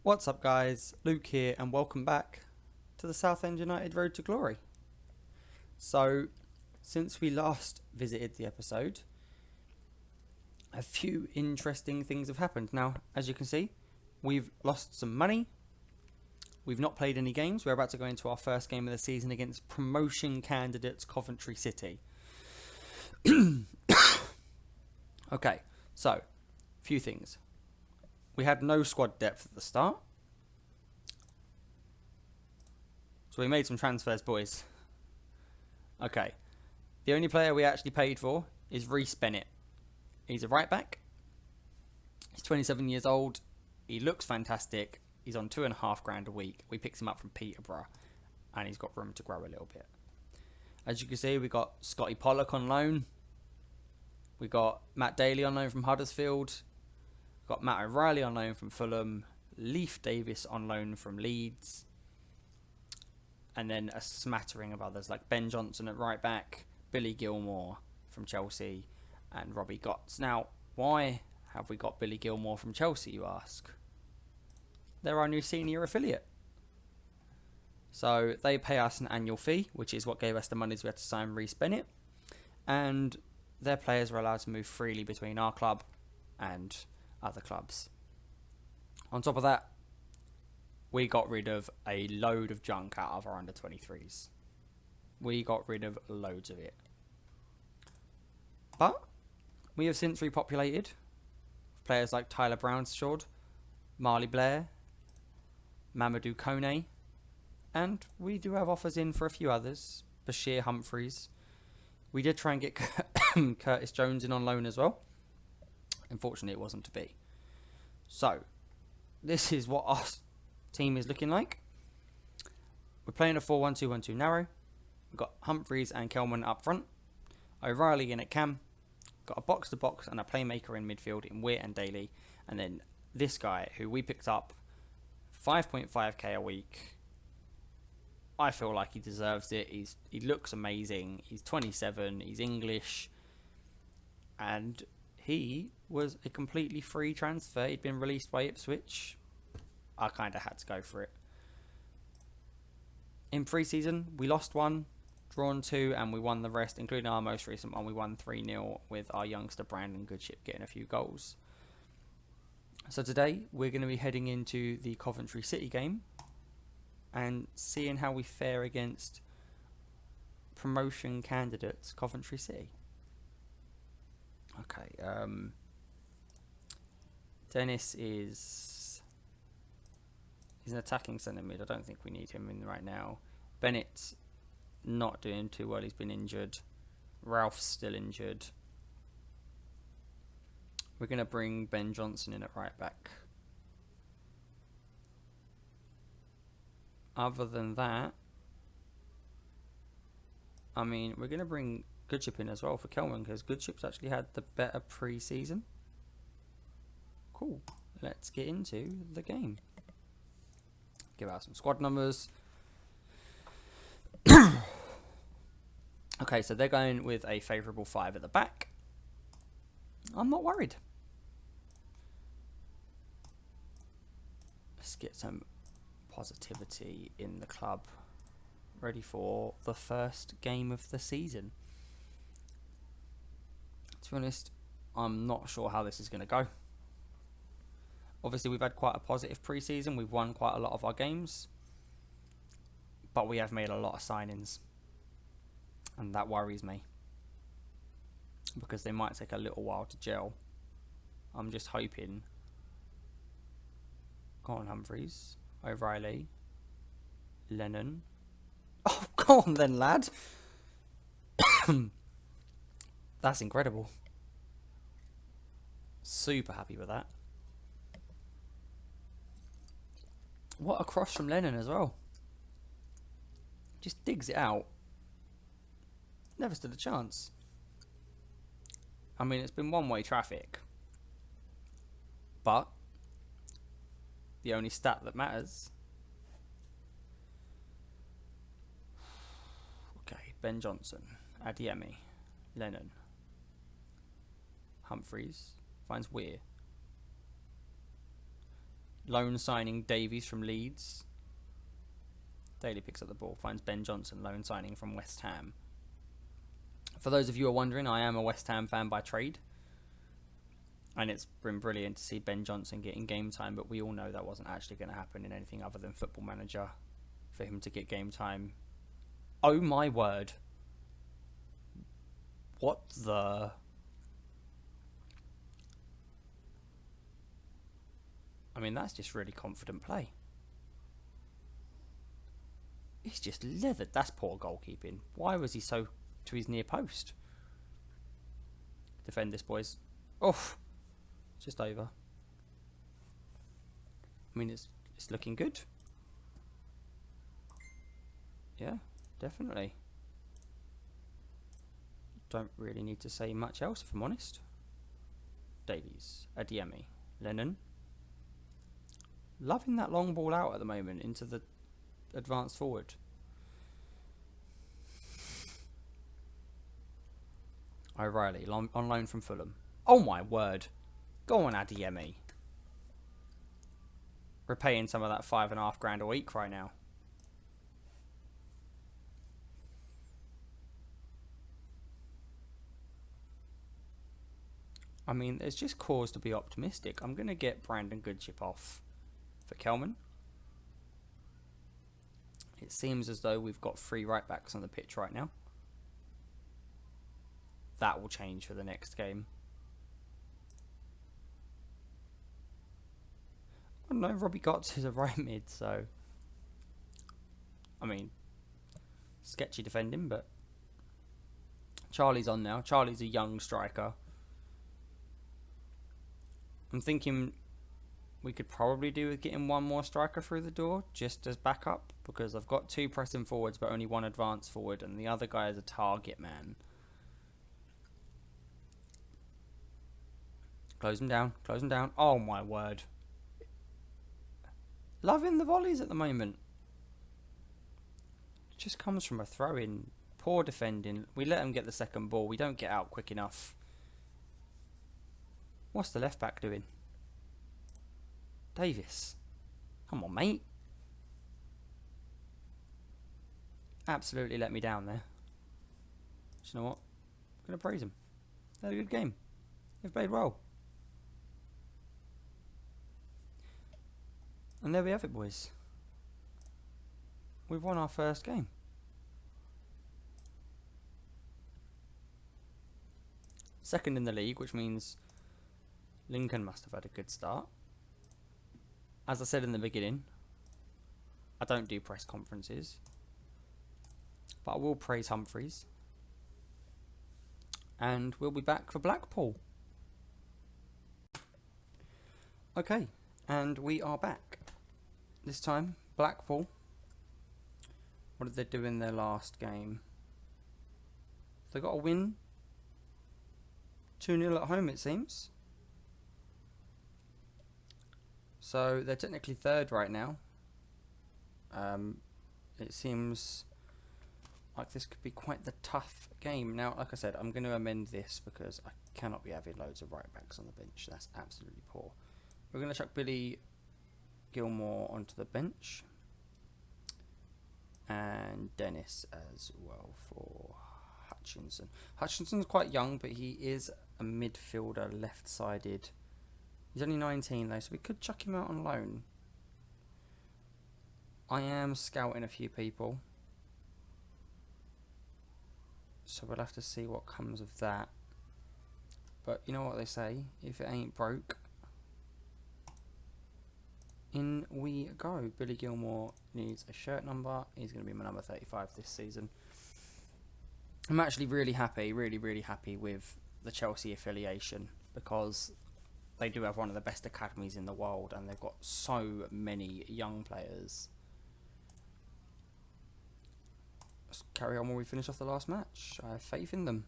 What's up guys, Luke here and welcome back to the Southend United Road to Glory. So, since we last visited the episode, a few interesting things have happened. Now, as you can see, we've lost some money, we've not played any games, we're about to go into our first game of the season against promotion candidates Coventry City. Okay, so, a few things. We had no squad depth at the start. So we made some transfers, boys. Okay. The only player we actually paid for is Reece Bennett. He's a right back. He's 27 years old. He looks fantastic. He's on £2,500 a week. We picked him up from Peterborough. And he's got room to grow a little bit. As you can see, we got Scotty Pollock on loan. We got Matt Daly on loan from Huddersfield. Got Matt O'Reilly on loan from Fulham, Leif Davis on loan from Leeds, and then a smattering of others like Ben Johnson at right back, Billy Gilmore from Chelsea, and Robbie Gotts. Now, why have we got Billy Gilmore from Chelsea, you ask? They're our new senior affiliate. So they pay us an annual fee, which is what gave us the money we had to sign Reece Bennett, and their players are allowed to move freely between our club and other clubs. On top of that, we got rid of a load of junk out of our under 23s. We got rid of loads of it. But we have since repopulated players like Tyler Brownshawd, Marley Blair, Mamadou Kone, and we do have offers in for a few others. Bashir Humphreys. We did try and get Curtis Jones in on loan as well. Unfortunately, it wasn't to be. So, this is what our team is looking like. We're playing a 4-1-2-1-2 narrow. We've got Humphreys and Kelman up front. O'Reilly in at cam. Got a box-to-box and a playmaker in midfield in Witt and Daly. And then this guy, who we picked up 5.5k a week. I feel like he deserves it. He looks amazing. He's 27. He's English. And he was a completely free transfer. He'd been released by Ipswich. I kind of had to go for it. In pre-season, we lost one, drawn two, and we won the rest, including our most recent one. We won 3-0 with our youngster Brandon Goodship getting a few goals. So today, we're going to be heading into the Coventry City game and seeing how we fare against promotion candidates Coventry City. Okay, Dennis is... he's an attacking centre mid. I don't think we need him in right now. Bennett's not doing too well. He's been injured. Ralph's still injured. We're going to bring Ben Johnson in at right back. Other than that, I mean, we're going to bring Goodship in as well for Kelman, because Goodship's actually had the better pre-season. Cool. Let's get into the game. Give out some squad numbers. Okay, so they're going with a favourable 5 at the back. I'm not worried. Let's get some positivity in the club. Ready for the first game of the season. To be honest, I'm not sure how this is going to go. Obviously, we've had quite a positive pre-season. We've won quite a lot of our games. But we have made a lot of signings. And that worries me. Because they might take a little while to gel. I'm just hoping. Go on, Humphreys. O'Reilly. Lennon. Oh, go on then, lad. That's incredible. Super happy with that. What a cross from Lennon as well. Just digs it out. Never stood a chance. I mean, it's been one-way traffic. But the only stat that matters. Okay, Ben Johnson, Adiemi, Lennon, Humphreys, finds Weir. Loan signing Davies from Leeds. Daly picks up the ball, finds Ben Johnson, loan signing from West Ham. For those of you who are wondering, I am a West Ham fan by trade. And it's been brilliant to see Ben Johnson getting game time, but we all know that wasn't actually going to happen in anything other than Football Manager for him to get game time. Oh my word. What the... I mean, that's just really confident play. He's just leathered. That's poor goalkeeping. Why was he so to his near post? Defend this, boys. Oh, just over. I mean, it's looking good. Yeah, definitely. Don't really need to say much else, if I'm honest. Davies, Adiemi, Lennon. Loving that long ball out at the moment into the advanced forward. O'Reilly, on loan from Fulham. Oh my word. Go on, Adiemi. We're paying some of that £5,500 a week right now. I mean, there's just cause to be optimistic. I'm going to get Brandon Goodchip off for Kelman. It seems as though we've got 3 right backs on the pitch right now. That will change for the next game. I don't know, Robbie Gotts is a right mid, so... I mean, sketchy defending, but... Charlie's on now. Charlie's a young striker. I'm thinking we could probably do with getting one more striker through the door, just as backup, because I've got 2 pressing forwards, but only 1 advanced forward, and the other guy is a target man. Close him down, close him down. Oh my word. Loving the volleys at the moment. It just comes from a throw-in. Poor defending. We let him get the second ball. We don't get out quick enough. What's the left back doing? Davis. Come on, mate. Absolutely let me down there. Do you know what? I'm going to praise him. They had a good game. They've played well. And there we have it, boys. We've won our first game. Second in the league, which means Lincoln must have had a good start. As I said in the beginning, I don't do press conferences, but I will praise Humphreys. And we'll be back for Blackpool. Okay, and we are back. This time, Blackpool. What did they do in their last game? They got a win. 2-0 at home, it seems. So they're technically third right now. It seems like this could be quite the tough game. Now, like I said, I'm going to amend this because I cannot be having loads of right backs on the bench. That's absolutely poor. We're going to chuck Billy Gilmore onto the bench. And Dennis as well for Hutchinson. Hutchinson's quite young, but he is a midfielder, left-sided. He's only 19 though, so we could chuck him out on loan. I am scouting a few people, so we'll have to see what comes of that. But you know what they say, if it ain't broke, in we go. Billy Gilmore needs a shirt number. He's going to be my number 35 this season. I'm actually really happy, really happy with the Chelsea affiliation, because they do have one of the best academies in the world and they've got so many young players. Let's carry on while we finish off the last match. I have faith in them.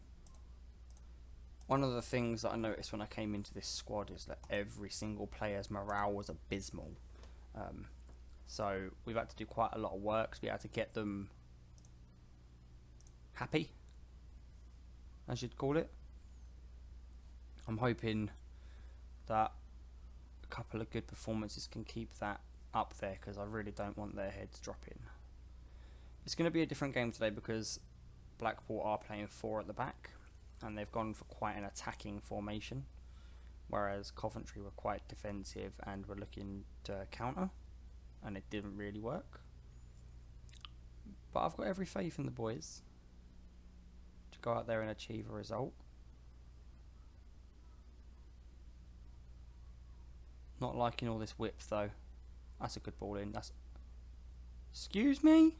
One of the things that I noticed when I came into this squad is that every single player's morale was abysmal. So we've had to do quite a lot of work to be able to get them happy, as you'd call it. I'm hoping that a couple of good performances can keep that up there, because I really don't want their heads dropping. It's going to be a different game today because Blackpool are playing 4 at the back and they've gone for quite an attacking formation, whereas Coventry were quite defensive and were looking to counter, and it didn't really work. But I've got every faith in the boys to go out there and achieve a result. Not liking all this width though. That's a good ball in. That's... Excuse me?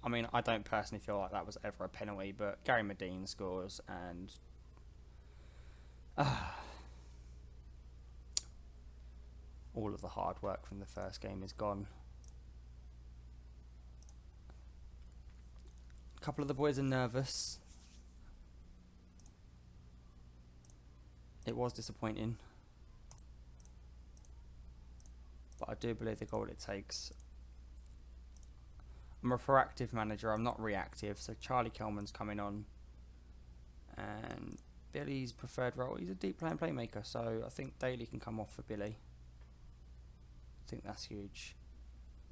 I mean, I don't personally feel like that was ever a penalty, but Gary Medine scores and... all of the hard work from the first game is gone. A couple of the boys are nervous. It was disappointing, but I do believe they got what it takes. I'm a proactive manager, I'm not reactive, so Charlie Kelman's coming on, and Billy's preferred role, he's a deep playing playmaker, so I think Daly can come off for Billy. I think that's huge,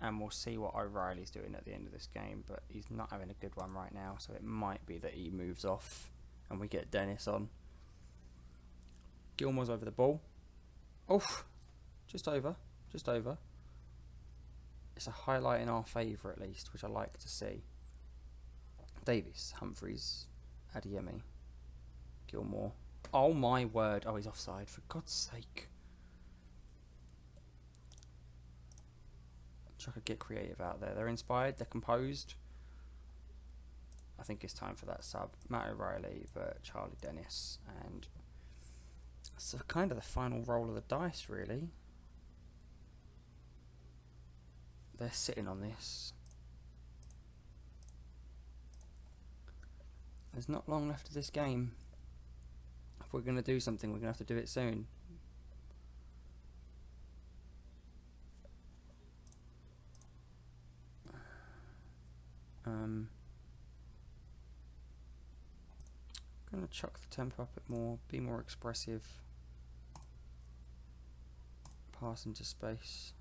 and we'll see what O'Reilly's doing at the end of this game, but he's not having a good one right now, so it might be that he moves off and we get Dennis on. Gilmore's over the ball. Oof, just over. It's a highlight in our favour at least, which I like to see. Davies, Humphreys, Adeyemi, Gilmore. Oh my word! Oh, he's offside, for God's sake. I could get creative out there. They're inspired, they're composed. I think it's time for that sub. Matt O'Reilly, but Charlie Dennis, and it's kind of the final roll of the dice, really. They're sitting on this. There's not long left of this game. If we're going to do something, we're going to have to do it soon. I'm going to chuck the tempo up a bit more, be more expressive. Pass into space.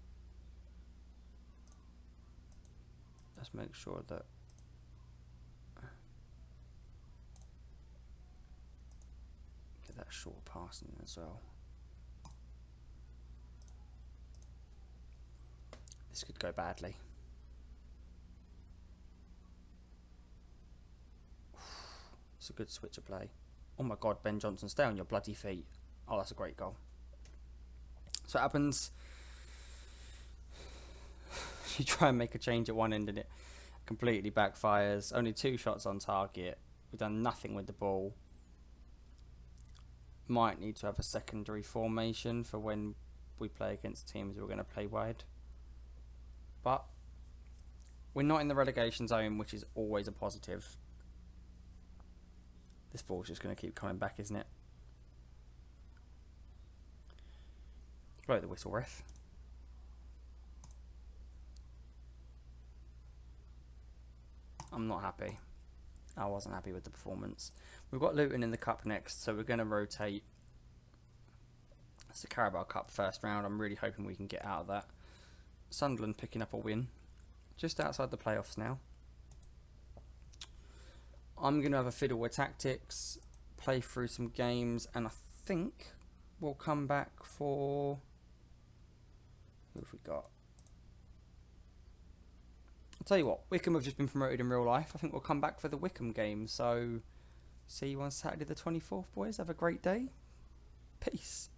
Let's make sure that get that short pass in as well. This could go badly. It's a good switch of play. Oh my God, Ben Johnson, stay on your bloody feet. Oh, that's a great goal. So it happens. You try and make a change at one end and it completely backfires. Only 2 shots on target. We've done nothing with the ball. Might need to have a secondary formation for when we play against teams who are going to play wide. But we're not in the relegation zone, which is always a positive. This ball's just going to keep coming back, isn't it? Blow the whistle, ref. I'm not happy. I wasn't happy with the performance. We've got Luton in the cup next, so we're going to rotate. It's the Carabao Cup first round. I'm really hoping we can get out of that. Sunderland picking up a win. Just outside the playoffs now. I'm going to have a fiddle with tactics, play through some games, and I think we'll come back for... Who have we got? I'll tell you what, Wickham have just been promoted in real life. I think we'll come back for the Wickham game. So, see you on Saturday the 24th, boys. Have a great day. Peace.